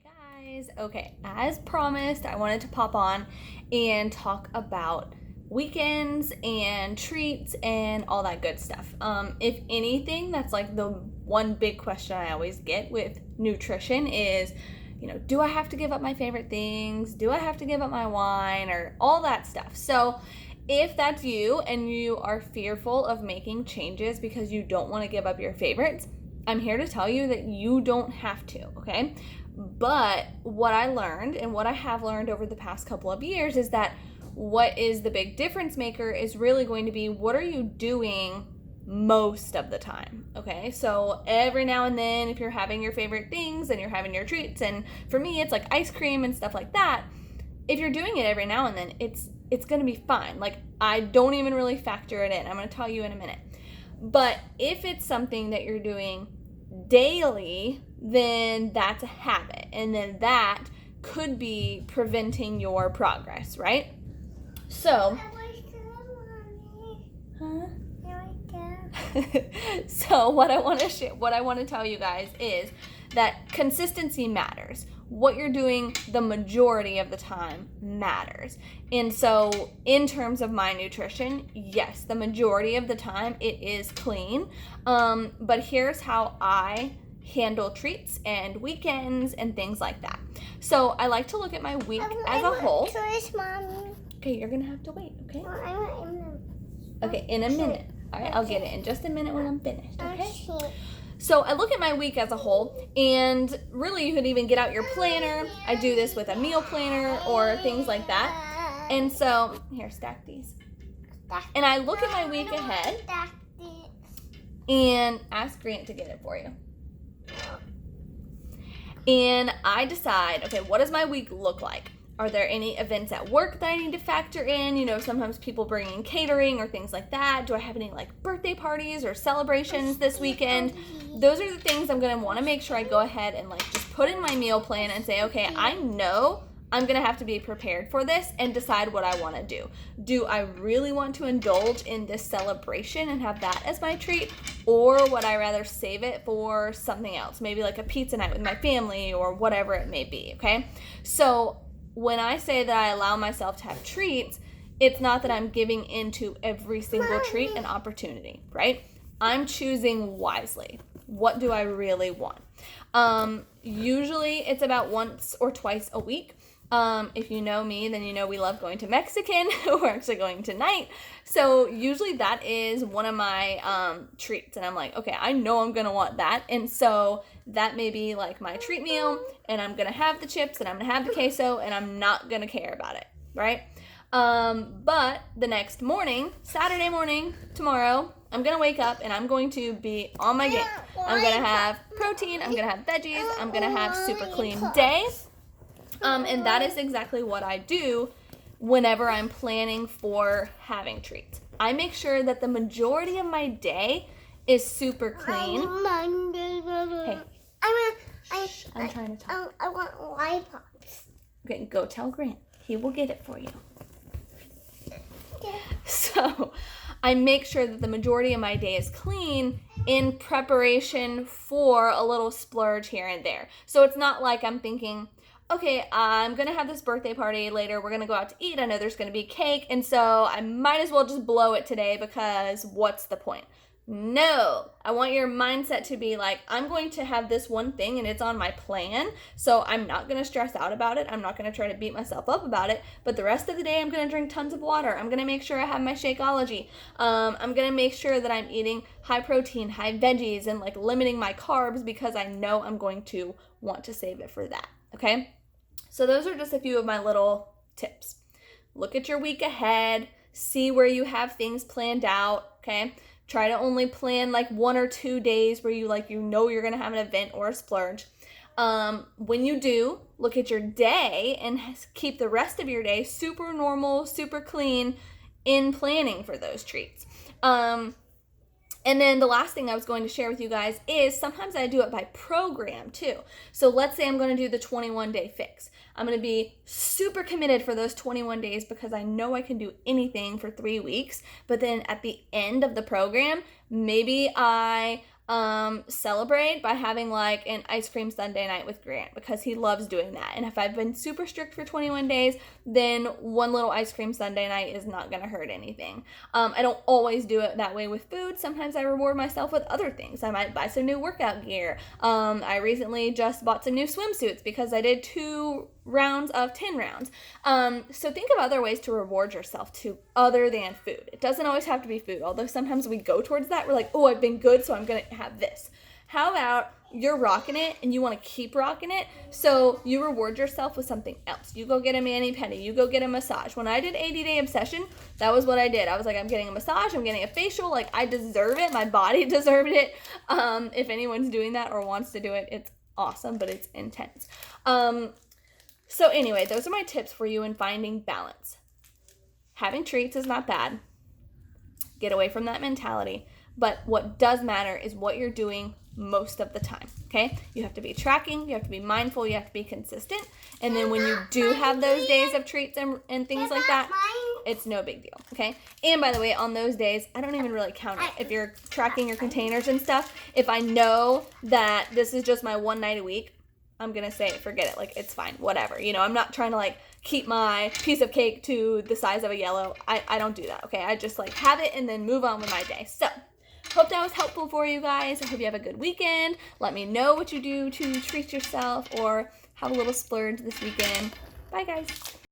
Guys, okay, as promised, I wanted to pop on and talk about weekends and treats and all that good stuff. If anything, that's like the one big question I always get with nutrition is, do I have to give up my favorite things? Do I have to give up my wine or all that stuff? So, if that's you and you are fearful of making changes because you don't want to give up your favorites, I'm here to tell you that you don't have to, okay? But what I learned and what I have learned over the past couple of years is that what is the big difference maker is really going to be what are you doing most of the time, okay? So every now and then, if you're having your favorite things and you're having your treats, and for me, it's like ice cream and stuff like that, if you're doing it every now and then, it's going to be fine. Like, I don't even really factor it in. I'm going to tell you in a minute. But if it's something that you're doing daily, then that's a habit. And then that could be preventing your progress, right? So, so what I want to tell you guys is that consistency matters. What you're doing the majority of the time matters. And so in terms of my nutrition, yes, the majority of the time it is clean. But here's how I handle treats and weekends and things like that. So I like to look at my week as a whole. Okay, you're gonna have to wait, okay? Okay, in a minute. All right, I'll get it in just a minute when I'm finished, okay? So I look at my week as a whole, and really you could even get out your planner. I do this with a meal planner or things like that. And so, here, stack these. And I look at my week ahead and ask Grant to get it for you. And I decide, okay, what does my week look like? Are there any events at work that I need to factor in? Sometimes people bring in catering or things like that. Do I have any like birthday parties or celebrations this weekend? Those are the things I'm going to want to make sure I go ahead and like just put in my meal plan and say, okay, I know I'm going to have to be prepared for this and decide what I want to do. Do I really want to indulge in this celebration and have that as my treat? Or would I rather save it for something else? Maybe like a pizza night with my family or whatever it may be, okay? So when I say that I allow myself to have treats, it's not that I'm giving into every single treat an opportunity, right? I'm choosing wisely. What do I really want? Usually it's about once or twice a week. If you know me, then you know we love going to Mexican. We're actually going tonight. So usually that is one of my treats. And I'm like, okay, I know I'm going to want that. And so that may be like my treat meal. And I'm going to have the chips and I'm going to have the queso. And I'm not going to care about it, right? But the next morning, Saturday morning, tomorrow, I'm going to wake up and I'm going to be on my game. I'm going to have protein. I'm going to have veggies. I'm going to have super clean day. And that is exactly what I do whenever I'm planning for having treats. I make sure that the majority of my day is super clean. Hey, I'm trying to talk. I want lollipops. Okay, go tell Grant. He will get it for you. So I make sure that the majority of my day is clean in preparation for a little splurge here and there. So it's not like I'm thinking, okay, I'm going to have this birthday party later. We're going to go out to eat. I know there's going to be cake. And so I might as well just blow it today because what's the point? No, I want your mindset to be like, I'm going to have this one thing and it's on my plan. So I'm not going to stress out about it. I'm not going to try to beat myself up about it. But the rest of the day, I'm going to drink tons of water. I'm going to make sure I have my Shakeology. I'm going to make sure that I'm eating high protein, high veggies, and like limiting my carbs because I know I'm going to want to save it for that. Okay? So those are just a few of my little tips. Look at your week ahead. See where you have things planned out. Okay? Try to only plan like 1 or 2 days where you know you're going to have an event or a splurge. When you do, look at your day and keep the rest of your day super normal, super clean in planning for those treats. And then the last thing I was going to share with you guys is sometimes I do it by program too. So let's say I'm going to do the 21-day fix. I'm going to be super committed for those 21 days because I know I can do anything for 3 weeks. But then at the end of the program, maybe I Celebrate by having like an ice cream sundae night with Grant because he loves doing that. And if I've been super strict for 21 days, then one little ice cream sundae night is not going to hurt anything. I don't always do it that way with food. Sometimes I reward myself with other things. I might buy some new workout gear. I recently just bought some new swimsuits because I did 2 rounds of 10 rounds. So think of other ways to reward yourself too, other than food. It doesn't always have to be food, although sometimes we go towards that. We're like, oh, I've been good, so I'm going to have this. How about you're rocking it and you want to keep rocking it, so you reward yourself with something else. You go get a mani-pedi, you go get a massage. When I did 80-day obsession, that was what I did. I was like, I'm getting a massage, I'm getting a facial, like I deserve it, my body deserved it. If anyone's doing that or wants to do it, it's awesome, but it's intense. So anyway, those are my tips for you in finding balance. Having treats is not bad. Get away from that mentality. But what does matter is what you're doing most of the time, okay? You have to be tracking, you have to be mindful, you have to be consistent. And then when you do have those days of treats and things like that, it's no big deal, okay? And by the way, on those days, I don't even really count it. If you're tracking your containers and stuff, if I know that this is just my one night a week, I'm going to say, forget it. Like, it's fine. Whatever. You know, I'm not trying to, like, keep my piece of cake to the size of a yellow. I don't do that, okay? I just, like, have it and then move on with my day. So, hope that was helpful for you guys. I hope you have a good weekend. Let me know what you do to treat yourself or have a little splurge this weekend. Bye, guys.